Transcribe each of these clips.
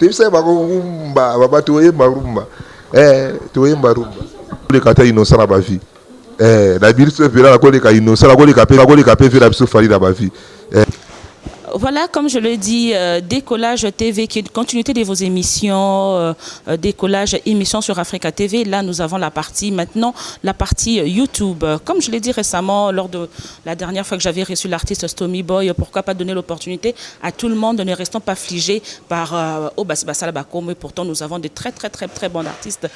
tebisa bakomba babatoyemba rumba toyemba rumba koleka innocent na bavi na biso vela koleka innocent koleka pe vela biso fali na bavi. Voilà, comme je le dis, Décollage TV, qui est une continuité de vos émissions, Décollage, émission sur Africa TV. Là, nous avons la partie YouTube. Comme je l'ai dit récemment, lors de la dernière fois que j'avais reçu l'artiste Stomy Boy, pourquoi pas donner l'opportunité à tout le monde, ne restons pas figés par Basala Bakom. Et pourtant, nous avons de très bons artistes.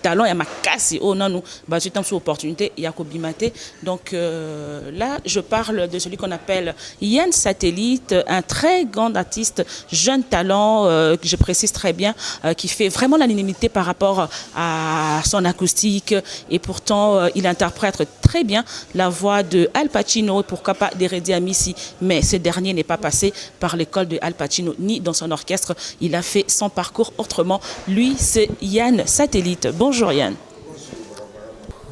Talent et Makasi. Oh non, nous, j'ai tant d'opportunités. Yakobi Maté. Donc là, je parle de celui qu'on appelle Yann Satellite. Un très grand artiste, jeune talent, que je précise très bien, qui fait vraiment l'unanimité par rapport à son acoustique et pourtant il interprète très bien la voix de Al Pacino et pourquoi pas d'Eddie Amissi, mais ce dernier n'est pas passé par l'école de Al Pacino ni dans son orchestre, il a fait son parcours autrement. Lui, c'est Yann Satellite. Bonjour Yann.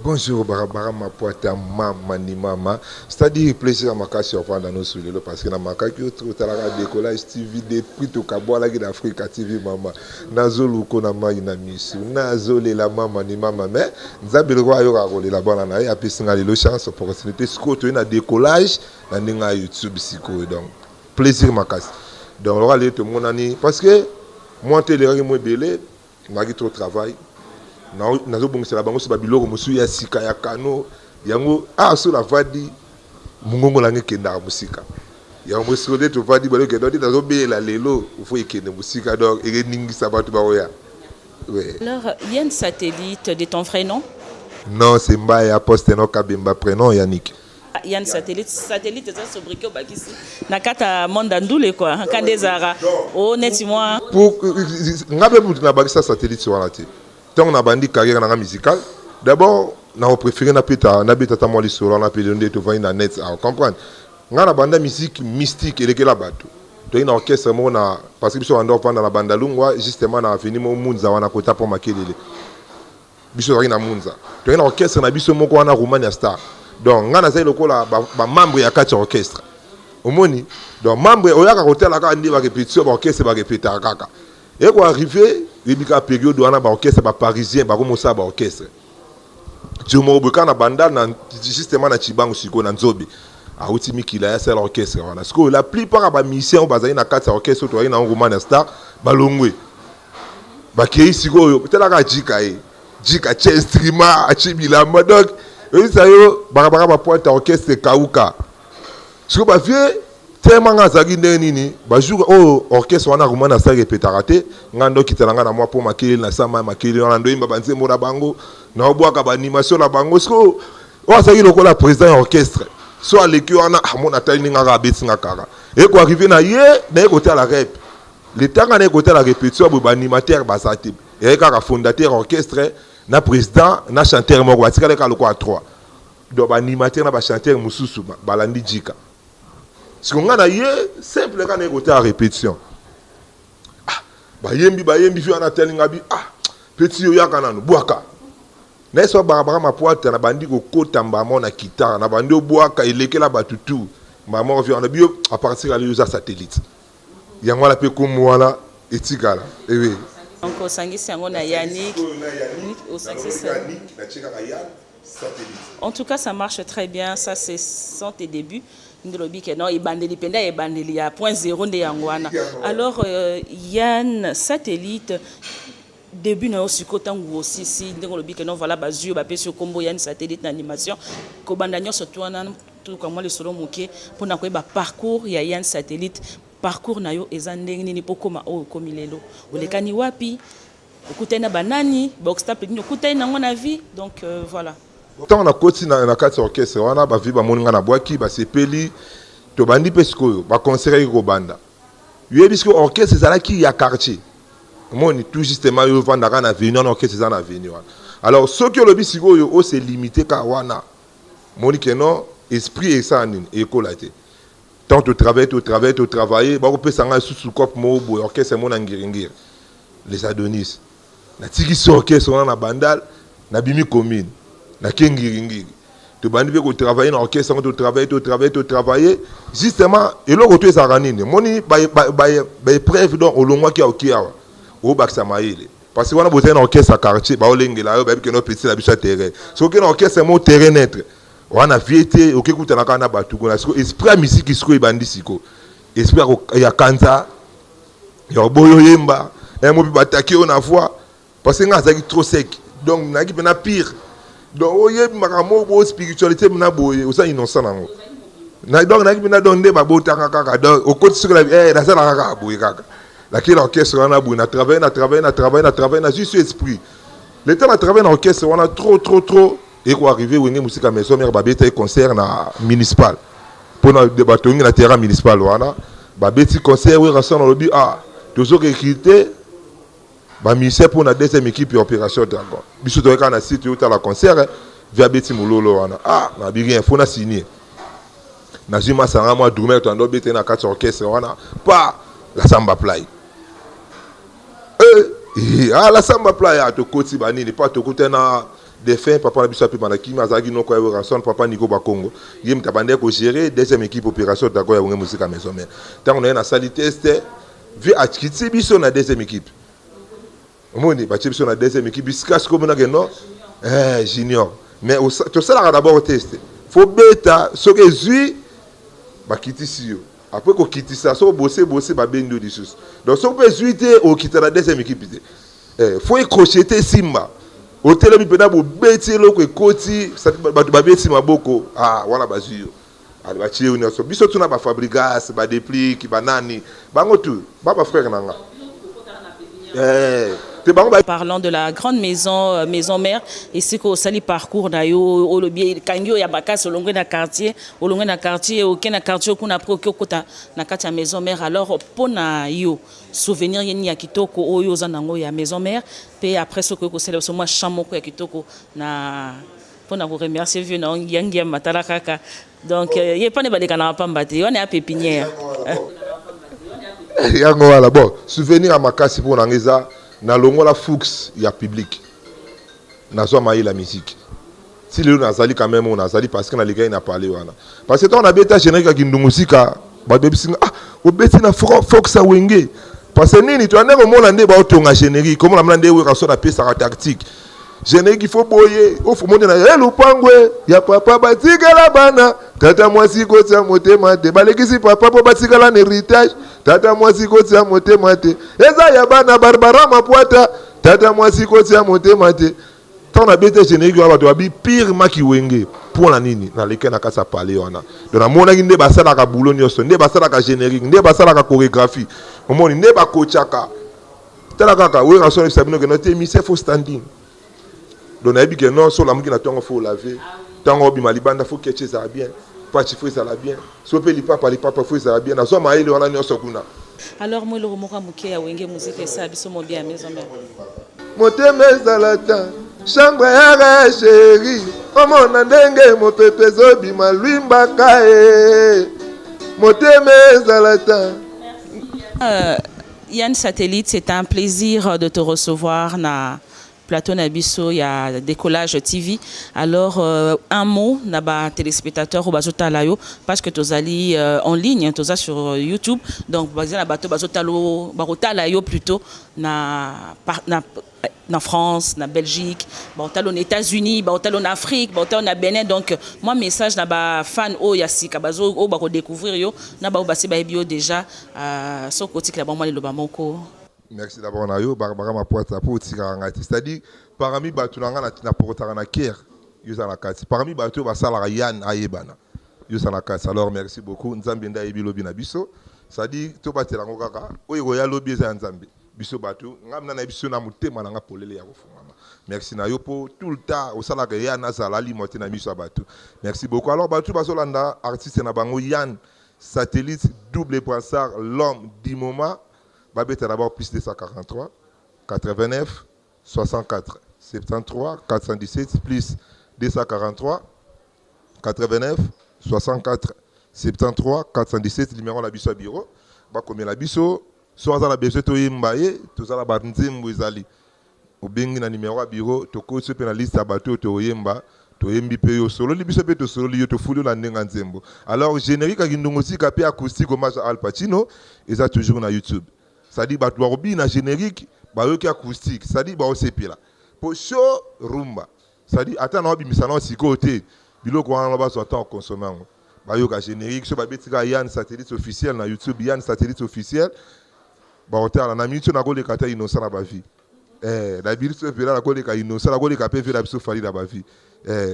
Bonjour Barabara Mapoata Mama ni Mama. C'est-à-dire plaisir à ma cas surprendre nos sous parce que na maka qui autre talaka Décollage TV depuis to kabola ki d'Africa TV mama. Nazolu ko na ma ina misu. Nazole la mama ni mama mais nzambe le roi yo ka ko la bana na ya pesinga le chance opportunité siko to na Décollage na ninga YouTube siko donc plaisir ma cas. Donc on va aller tout mon année parce que moi télé moi belé na ki trop travail. Nazo bongisa la bango so babiloko musu ya sika ya kano yango so la vadi mungongo lange kenda musika yango so de to vadi balo kenda nazo be la lelo faut ekende musika donc e ningisa batu ba oya. Alors Yann Satellite de ton vrai nom? Non, c'est Mbaya poste no kabemba prénom Yannick. Yann Satellite ça sobriqué au bakisi nakata mondandule quoi kandezara oh netimoi pour ngabe mutu na bakisa Satellite sur la télé. On a bandit carrière dans la musicale. D'abord, on a préféré na beta moi les solos, on a pédondé to voir na net à comprendre. On a banda musique mystique et les la bateau. Donc une orchestre moi na parce que biso on doit prendre la banda lungwa justement na venir mo munza wana kota pour makelele. Biso na munza. Donc une orchestre na biso moko wana Romania Star. Donc ngana za lokola ba membre ya quatre orchestre. Omoni donc membre oyaka hotel aka ndi ba répétition ba orchestre ba répéter kaka. Et quoi arrivé il y a une période où on a un orchestre parisien, un orchestre. Tu m'as na banda justement na Chibango siko na Nzobe. A utimi kila ya l'orchestre wana. Parce que la plupart des musiciens bazali na quatre orchestre to na Romania Star balongwe. Ba kei siko peut-être la jika instrument achibila donc ça yo barabara ba pointe orchestre kauka. Siko ba vieux tellement ngazaki nini ba jour orchestre wana Romana sa répétarate ngando kitalanga na moi pour makili na sama makili wana ndo imba banze mora bango na obwaka ba animation la bango sko saki lokola président orchestre so aleki wana amona tali ngaka betinga kaka et ko arriver na ye na côté la rep le temps na côté la répétition ba animateur basati et kaka fondateur orchestre na président na chanteur moko batikala ka lokwa 3 donc ba animateur na ba chanteur mususu balandi jika. Si on a simple quand on est à répétition. Bayembi fi on a telingabi petit yo yakana no boaka. Na so barabara mapoate na bandi ko kota mbamo na kitara na bandi boaka ilekela batutu. Mbamo fi on a bio à partir à l'usa Satellite. Yango la pe comme wala etikala. Oui. Donc au sangisi yango na Yannick. En tout cas, ça marche très bien, ça c'est sont tes débuts. Alors Yann Satellite début na aussi kotangu aussi si ndengolo bike non voilà bazio ba peso combo Yann Satellite na animation ko bandanyo surtout na tout comme le solo moké pour na ko ba parcours ya Yann Satellite parcours na yo ezandeng nini pokoma o komilelo olekani wapi okutena banani box tap ni okutena ngona vie donc voilà. Tant on a continué na quatre orchestre on a ba vi ba moninga na boaki ba sepeli to bandi pesco ba concert ko banda yebisko orchestre zala ki ya quartier moni tout justement yo vandaka na venir na orchestre za na venir alors ce que le bisiko yo c'est limité ka wana moni que non esprit et ça nini écolaté tant tu travailler ba ko pesa nga sous cop mo bo orchestre mo na ngiringir les Adonis na tiki orchestre na bandal na bimi commune na kengiringiri Tu vas travailler dans l'orchestre, tu travailler. Justement, et là, tu es à Ranine. Moni, preuve dans au long qui a au Baksamaïle. Parce qu'on a besoin d'un orchestre à quartier, bah, on l'a là, bah, que nos petits la biche à terrain. Sauf que l'orchestre, c'est mon terrain net. On a viété, ok, écoute, on a un bateau. Esprit à musique qui se trouve, bandit, siko. Esprit à Yakanta, il y a Boyo Yemba, un mot qui attaquer, on a voix. Parce que c'est trop sec. Donc, on a qui est pire. Donc, il y a une spiritualité, il y a une innocent. Donc, il y a donné ma beauté au côté de la vie, il y a laquelle l'orchestre, on a travaillé, on a juste l'esprit. Le temps de travailler dans l'orchestre, on a trop. Et qu'on arrive, on a musique à maison, on a un concert municipal. Pour nous débattre, on a un terrain municipal. On a un concert, on a un lobby. Ah, toujours écrit. Bah, ministère pour la deuxième équipe et opération Dragon. Bisous de quand on a cité où la concert via Betty Moulolo. Ah, on a bien, faut na signer. Nazima Sarah moi Doumer, tu as d'autres na quatre orchestres. On a pas la samba play. La samba play à te côté banini, pas te côté na défunt papa na bisapi manaki mazagi no kwa ranson papa Nico Bakongo. Yem tabande ko gérer deuxième équipe opération Dragon ya musique à maison mais. Tant on est na salle test, vu à quitter biso na deuxième équipe. Moni, tu es la deuxième équipe, junior. Mais tu sais d'abord tester. Il faut bêta, ce que je quitter ici. Après qu'on quitte ça, il faut bosser, bah bien des choses. Donc si on peut jouer au quitter la deuxième équipe, il faut crocheter Simba. Au téléphone, il faut bêter le côté, ça va bien Simba beaucoup. Ah, voilà, bah jouer. Alors, bah tiens, on a biso tu n'as pas fabriqué, bah déplique, bah nani, bah tout, bah frère nanga. Parlant de la grande maison, maison mère, et c'est qu'au sali parcours d'ailleurs, au lobby, Kangyo Yabakas, au long d'un quartier, aucun quartier qu'on a procuré na quartier maison mère. Alors, pour na yo souvenir yeni akitoko oyo zanango ya maison mère, puis après ce que c'est moi chamoko yakitoko na pour na vous remercier vieux na yangi matala kaka. Donc, il a pas de balika na pambati, on est à pépinière. Yango wala bon, souvenir à makasi pour nangeza. Na longo la Fuchs, il y a public. Na zo maï la musique. Si le nazali quand même on nazali parce que na les gars n'a parlé wana. Parce que on a bêta générique qui musique ba bébé singa ah o bêti na Fox a wenge. Parce que nini tu as nero mo lande ba otonga générique comme la mlande we raso na pièce tactique. Générique il faut boyer, au faut monter na lupangwe ya papa batika la bana. Tata mwasi ko tia motema te balekisi papa po batika la héritage. Tata mwasi ko tia motema te. Eza ya bana Barbara Mapuata. Tata mwasi ko tia motema te. Tant on a bêté générique wa bato abi pire maki wenge pour la nini na leke na kasa parler wana. Donc na mona ngi nde basala ka boulot nyonso, nde basala ka générique, nde basala ka chorégraphie. Omoni nde ba coachaka. Tala kaka we rason sabino que notre émission faut standing. Donc na bi que non so la muki na tongo faut laver. Tango bi malibanda faut que ça bien. Pas chifrer ça la bien. Sope li papa faut ça bien. Na so maile wana nyonso kuna. Alors moi le remoka muke ya wenge musique ça biso mo bien maison mère. Motema ezalata chambre ya chéri omona ndenge mopepe zobima lwimbaka motema ezalata. Yann Satellite, c'est un plaisir de te recevoir na plateau Nabiso, il y a Décollage TV. Alors, un mot, naba téléspectateur ou bazota layo, parce que tu allé en ligne, tu as sur YouTube. Donc, bazina bateau bazota layo plutôt na France, na Belgique, en États-Unis, en Afrique, en Bénin. Donc, moi, message na fan o yasi kabazo o ba découvrir yo, na ba basi ba bio déjà so côté que la moi le bamoko. Merci d'abord Nayo, Barbara Mapuata pour Tirangati. C'est-à-dire, parmi Batulanga na Portarana Kier, Yusanakati. Parmi Batu Basala Yann Ayebana, Yusanakati. Alors, merci beaucoup. Nzambenda Ebi Lobi Nabiso. C'est-à-dire, Toba Terango Kaka, Oya Lobi Zanzambi. Biso Batu, Ngamna Nabiso Namute Mananga Polele Yarofungama. Merci Nayo pour tout le temps, au Salaka Yann Azalali Motina Miso Batu. Merci beaucoup. Alors, Batu Basolanda, artiste Nabango Yann, satellite, double poissard, l'homme du moment. Babette d'abord plus 243, 89, 64, 73, 417, plus 243, 89, 64, 73, 417, numéro la biso bureau. Comme la biso, soit la besoin de yembaye, tout ça la banzim wizali. Au bengi na numéro bureau, to ko se pénaliste à bateau to yemba, to MBP yo solo li biso pe to solo li yo to fulu na ndenga nzembo. Alors générique ak ndongosi ka pe acoustique hommage à Al Pacino et ça toujours na YouTube. Ça dit ba to na générique ba yo ki acoustique, ça dit ba o sepela. Pour show rumba. Ça dit attends na bimisa na siko te. Biloko wana ba so attend consommer. Ba yo ka générique so ba betika Yann satellite officiel na YouTube, Yann satellite officiel. Ba hôtel na minute na go le kata innocent na ba vie. La ville se fait là la collègue innocent la collègue peut faire la biso fali la ba vie.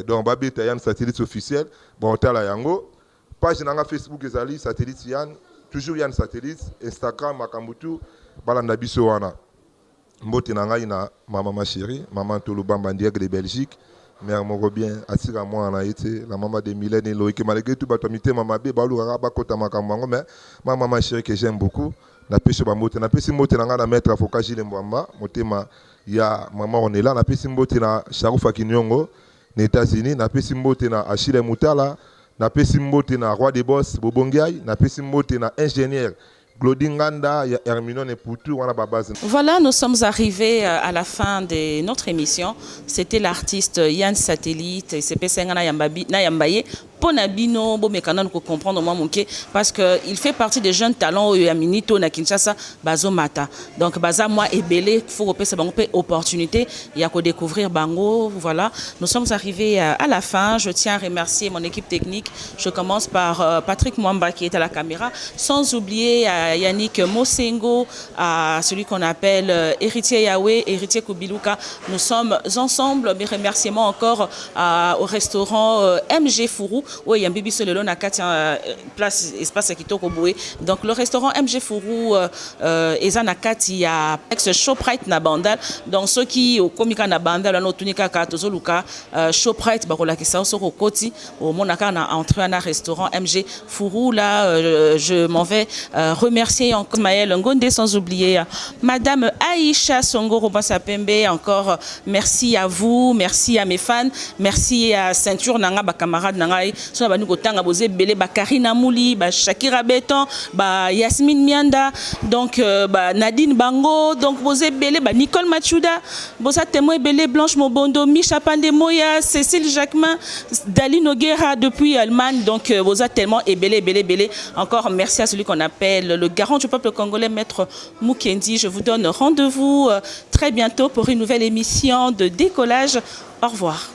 Donc ba beta Yann satellite officiel, ba hôtel la yango. Page na Facebook ezali satellite Yann, toujours Yann satellite, Instagram makambutu balanda biso wana. Mbote na ngai na maman ma chérie, maman Tolobamba direct de Belgique. Mère moko bien atira moi na été la maman de Mylène et Loïc malgré tout batomité maman be balu raba kota makambango mais maman ma chérie que j'aime beaucoup na pesi ba mbote na pesi mbote na nga na maître avocat Gilles Mbwamba motema ya maman on est là na pesi mbote na Sharufa Kinyongo na États-Unis na pesi mbote na Achille Moutala na pesi mbote na Roi des Boss Bobongiai na pesi mbote na ingénieur Voilà, nous sommes arrivés à la fin de notre émission. C'était l'artiste Yann Satellite et c'est Pesengana Yambaye. Ponabino, bo mekanan ko comprendre moi monké parce que il fait partie des jeunes talents au Yaminito na Kinshasa bazo mata. Donc baza moi ebelé faut repérer bango opportunité il y a qu'à découvrir bango voilà. Nous sommes arrivés à la fin. Je tiens à remercier mon équipe technique. Je commence par Patrick Mwamba qui est à la caméra, sans oublier Yannick Mosengo, à celui qu'on appelle Héritier Yahweh, Héritier Kubiluka. Nous sommes ensemble. Mes remerciements encore au restaurant MG Fourou. Oui, il y a un bibi sur le long à place espace Kitoko Boué. Donc le restaurant MG Fourou Ezanakati il y a ex Shoprite na Bandal. Donc ceux qui au komika na Bandal no tunika ka tozoluka Shoprite bakola ki sa soko koti au monaka na entré na restaurant MG Fourou là je m'en vais remercier encore Maël Ngonde sans oublier madame Aïcha Songoro Bassapembe encore merci à vous, merci à mes fans, merci à Ceinture nanga ba camarade nanga so ba nuko tanga boze belé ba Karina Mouli ba Shakira Beton ba Yasmine Mianda donc ba Nadine Bango donc boze belé ba Nicole Machuda boza témoin belé Blanche Mobondo Micha Pandemoya Cécile Jacquemin Dali Noguera depuis Allemagne donc boza tellement et belé encore merci à celui qu'on appelle le garant du peuple congolais maître Mukendi. Je vous donne rendez-vous très bientôt pour une nouvelle émission de Décollage. Au revoir.